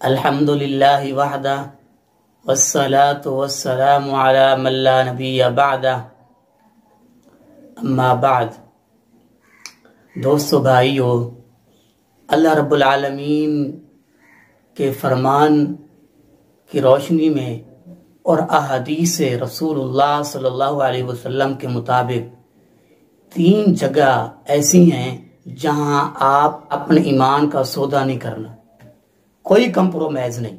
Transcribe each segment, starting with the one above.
अल्हम्दुलिल्लाहि वहदा वस्सलातु वस्सलामु अला मन ला नबिय्य बअदा अम्मा बाद। दोस्तों भाइयों, अल्लाह रब्बुल आलमीन के फरमान की रोशनी में और अहादीस रसूलुल्लाह सल्लल्लाहु अलैहि वसल्लम के मुताबिक 3 जगह ऐसी हैं जहां आप अपने ईमान का सौदा नहीं करना, कोई कंप्रोमाइज नहीं।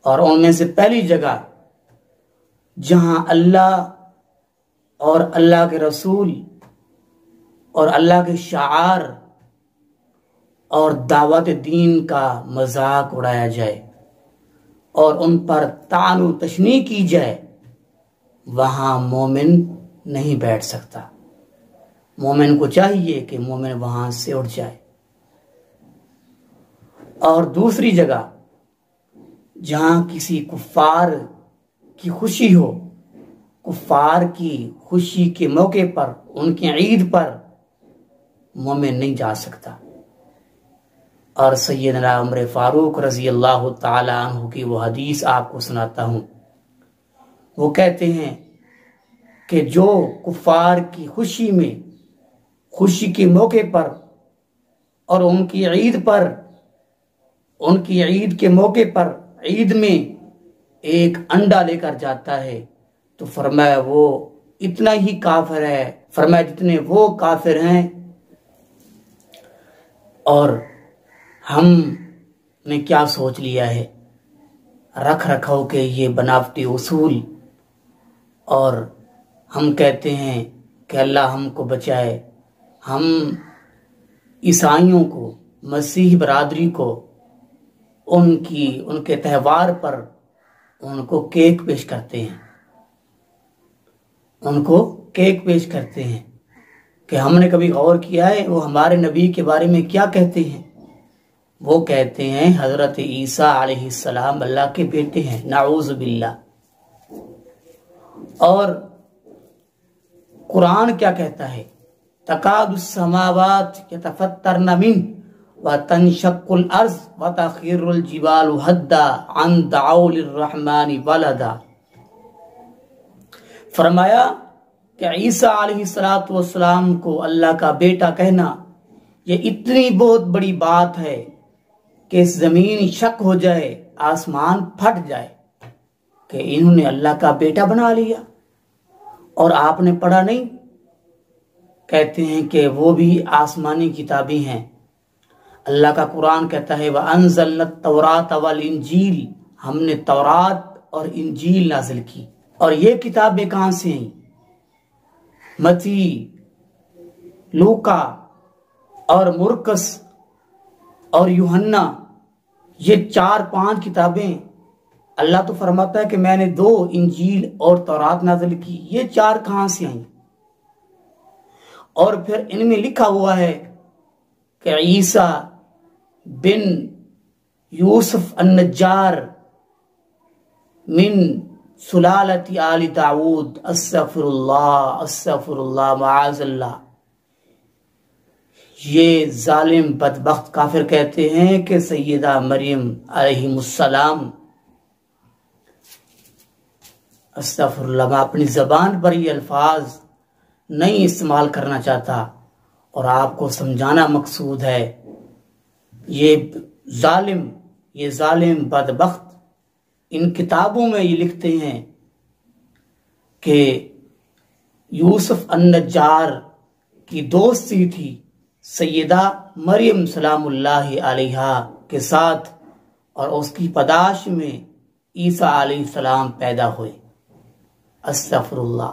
और उनमें से पहली जगह जहां अल्लाह और अल्लाह के रसूल और अल्लाह के शाआर और दावत दीन का मजाक उड़ाया जाए और उन पर तानु तशनी की जाए, वहां मोमिन नहीं बैठ सकता। मोमिन को चाहिए कि मोमिन वहां से उठ जाए। और दूसरी जगह जहां किसी कुफ्फार की खुशी हो, कुफ्फार की खुशी के मौके पर, उनकी ईद पर मोमिन नहीं जा सकता। और सैयदना उमर फारूक रजी अल्लाह ताला अन्हु की वो हदीस आपको सुनाता हूं। वो कहते हैं कि जो कुफ्फार की खुशी में, खुशी के मौके पर और उनकी ईद पर, उनकी ईद के मौके पर, ईद में एक अंडा लेकर जाता है, तो फरमाया वो इतना ही काफिर है, फरमाया जितने वो काफिर हैं। और हमने क्या सोच लिया है, रख रखाव के ये बनावटी उसूल, और हम कहते हैं कि अल्लाह हमको बचाए। हम ईसाइयों को, मसीह बरादरी को, उनके त्यौहार पर उनको केक पेश करते हैं, उनको केक पेश करते हैं। कि हमने कभी गौर किया है वो हमारे नबी के बारे में क्या कहते हैं? वो कहते हैं हजरत ईसा अलैहिस्सलाम अल्लाह के बेटे हैं, नाऊज़ बिल्लाह। और कुरान क्या कहता है? तकादुस समावात यतफत्तरन मिन व तनशक्कुल अर्ज़ व तखिरुल जिबालु हद्दा अन दअउ लिर्रहमानि वलदा। फरमाया कि ईसा अलैहिस्सलातु वस्सलाम को अल्लाह का बेटा कहना ये इतनी बहुत बड़ी बात है कि जमीन शक हो जाए, आसमान फट जाए कि इन्होंने अल्लाह का बेटा बना लिया। और आपने पढ़ा नहीं? कहते हैं कि वो भी आसमानी किताबें हैं। अल्लाह का कुरान कहता है व अंज़लना तौरात वल इंजील, हमने तौरात और इंजील नाजिल की। और ये किताबें कहां से आई? मती, लूका और मुरकस और यूहन्ना, ये 4-5 किताबें। अल्लाह तो फरमाता है कि मैंने 2 इंजील और तौरात नाजिल की। ये 4 कहां से आई? और फिर इनमें लिखा हुआ है कि ईसा बिन यूसुफ अन्नजार मिन सुलालती आली दाऊद, अस्तगफिरुल्लाह अस्तगफिरुल्लाह माअज़ल्लाह। ये जालिम बदबख्त काफिर कहते हैं कि सैयदा मरियम अलैहिमुस्सलाम, अस्तगफिरुल्लाह, मैं अपनी जबान पर ये अल्फाज नहीं इस्तेमाल करना चाहता और आपको समझाना मकसूद है। ये जालिम बदबख्त इन किताबों में ये लिखते हैं कि यूसुफ अन्नजार की दोस्ती थी सैयदा मरियम सलामुल्लाहि अलैहा के साथ, और उसकी पैदाश में ईसा अलैहिस्सलाम पैदा हुए। अस्तगफिरुल्लाह।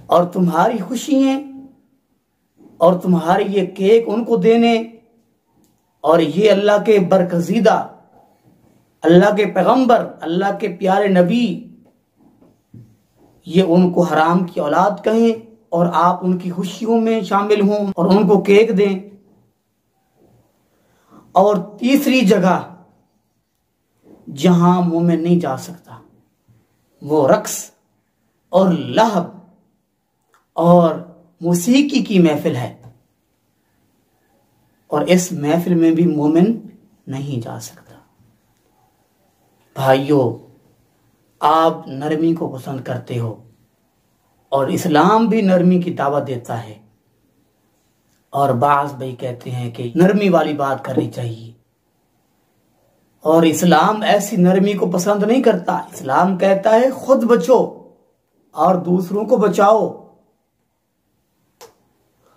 और तुम्हारी खुशी है और तुम्हारे ये केक उनको देने, और ये अल्लाह के बरगज़ीदा, अल्लाह के पैगंबर, अल्लाह के प्यारे नबी, ये उनको हराम की औलाद कहें और आप उनकी खुशियों में शामिल हों और उनको केक दें। और तीसरी जगह जहां मोमिन नहीं जा सकता वो रक्स और लहब और मौसीकी की महफिल है, और इस महफिल में भी मोमिन नहीं जा सकता। भाइयों, आप नरमी को पसंद करते हो और इस्लाम भी नरमी की दावत देता है। और बाज़ भाई कहते हैं कि नरमी वाली बात करनी चाहिए, और इस्लाम ऐसी नरमी को पसंद नहीं करता। इस्लाम कहता है खुद बचो और दूसरों को बचाओ।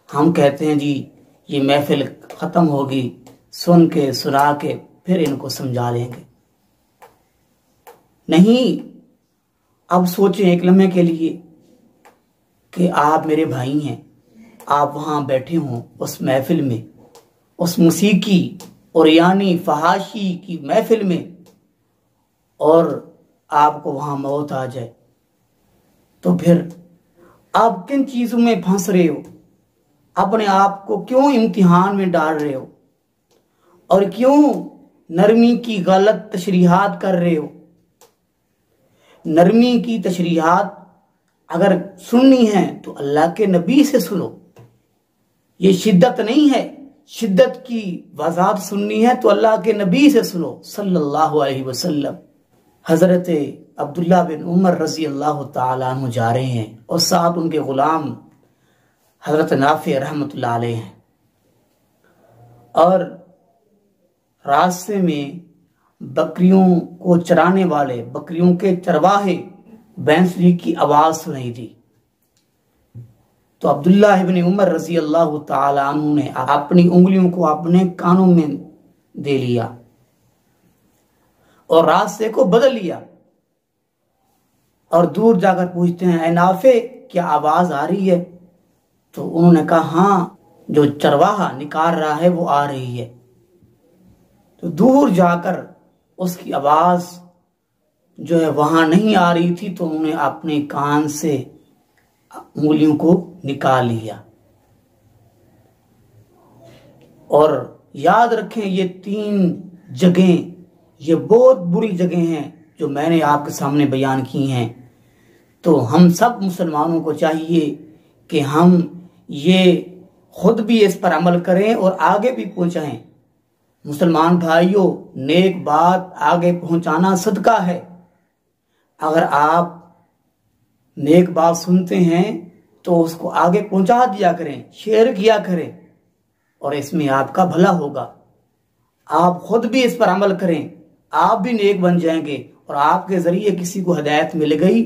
हम कहते हैं जी ये महफिल खत्म होगी, सुन के सुना के फिर इनको समझा लेंगे। नहीं, अब सोचें एक लम्हे के लिए कि आप मेरे भाई हैं, आप वहां बैठे हों उस महफिल में, उस मौसीकी और यानी फहाशी की महफिल में, और आपको वहां मौत आ जाए, तो फिर आप किन चीजों में फंस रहे हो? अपने आप को क्यों इम्तिहान में डाल रहे हो? और क्यों नरमी की गलत तशरीहात कर रहे हो? नरमी की तशरीहात अगर सुननी है तो अल्लाह के नबी से सुनो। ये शिद्दत नहीं है, शिद्दत की वजाहत सुननी है तो अल्लाह के नबी से सुनो सल्लल्लाहु अलैहि वसल्लम। हजरत अब्दुल्ला बिन उमर रजी अल्लाह तआला अन्हु जा रहे हैं और साथ उनके गुलाम हजरत नाफी रहमतुल्लाह अलैह हैं, और रास्ते में बकरियों को चराने वाले, बकरियों के चरवाहे बैंसरी की आवाज सुनाई दी। तो अब्दुल्ला इब्न उमर रजी अल्लाह तआला अन्हु ने अपनी उंगलियों को अपने कानों में दे लिया और रास्ते को बदल लिया, और दूर जाकर पूछते हैं, ऐ नाफे, क्या आवाज आ रही है? तो उन्होंने कहा, हाँ, जो चरवाहा निकाल रहा है वो आ रही है। तो दूर जाकर उसकी आवाज जो है वहां नहीं आ रही थी, तो उन्होंने अपने कान से उंगलियों को निकाल लिया। और याद रखें, ये 3 जगहें ये बहुत बुरी जगह हैं जो मैंने आपके सामने बयान की हैं। तो हम सब मुसलमानों को चाहिए कि हम ये खुद भी इस पर अमल करें और आगे भी पहुंचाएं। मुसलमान भाइयों, नेक बात आगे पहुंचाना सदका है। अगर आप नेक बात सुनते हैं तो उसको आगे पहुंचा दिया करें, शेयर किया करें, और इसमें आपका भला होगा। आप खुद भी इस पर अमल करें, आप भी नेक बन जाएंगे, और आपके जरिए किसी को हिदायत मिल गई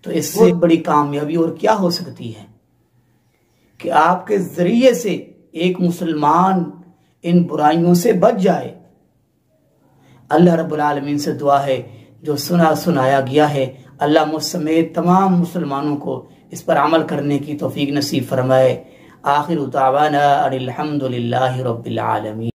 तो इससे बड़ी कामयाबी और क्या हो सकती है कि आपके जरिए से एक मुसलमान इन बुराइयों से बच जाए। अल्लाह रब्बुल आलमीन से दुआ है, जो सुनाया गया है, अल्लाह मुझ समेत तमाम मुसलमानों को इस पर अमल करने की तौफीक नसीब फरमाए। आखिर दावाना अनिल हम्दुलिल्लाहि रब्बिल आलमीन।